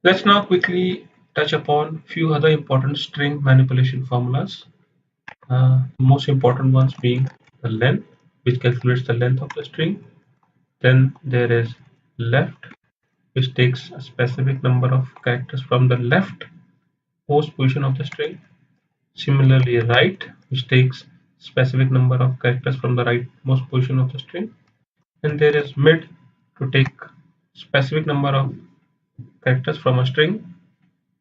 Let's now quickly touch upon few other important string manipulation formulas. Most important ones being the length, which calculates the length of the string. Then there is left, which takes a specific number of characters from the left most position of the string. Similarly, right, which takes specific number of characters from the rightmost position of the string. And there is mid to take specific number of characters from a string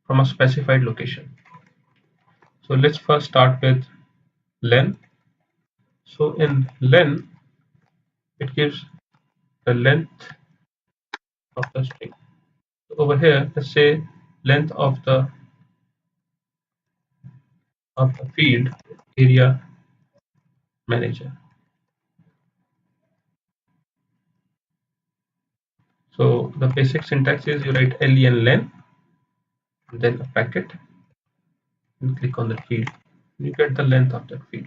from a specified location. So let's first start with len. So in len, it gives the length of the string. So over here, let's say length of the field area manager. So the basic syntax is you write len, and then a bracket, and click on the field. You get the length of that field.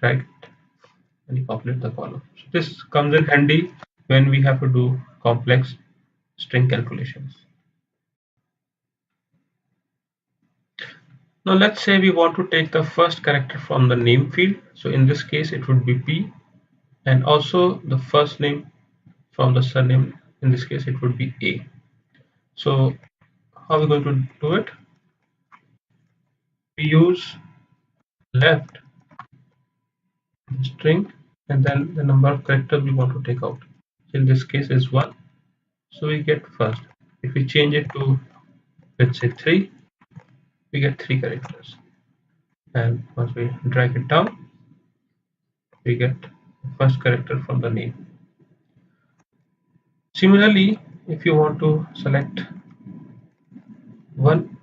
Drag it and you populate the column. So this comes in handy when we have to do complex string calculations. Now let's say we want to take the first character from the name field. So in this case it would be P, and also the first name from the surname. In this case it would be A. So how are we going to do it? We use left string and then the number of characters we want to take out. In this case is 1. So we get first. If we change it to, let's say, 3, we get 3 characters. And once we drag it down, we get the first character from the name. Similarly, if you want to select one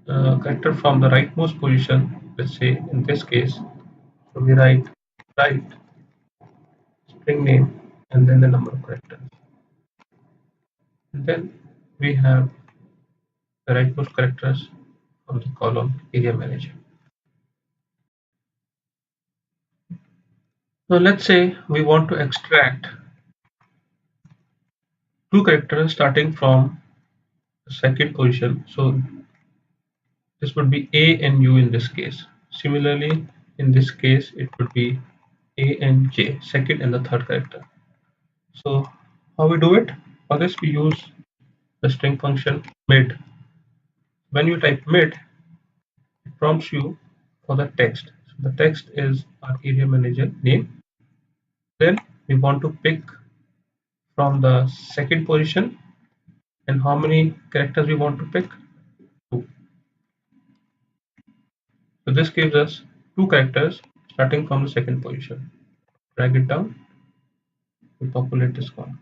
character from the rightmost position, let's say in this case, so we write right string name and then the number of characters. And then we have the rightmost characters from the column area manager. Now let's say we want to extract two characters starting from the second position. So this would be A and U in this case. Similarly, in this case, it would be A and J, second and the third character. So how we do it? For this, we use the string function mid. When you type mid, it prompts you for the text. So the text is our area manager name. Then we want to pick from the second position, and how many characters we want to pick? 2. So this gives us 2 characters starting from the second position. Drag it down, we populate this column.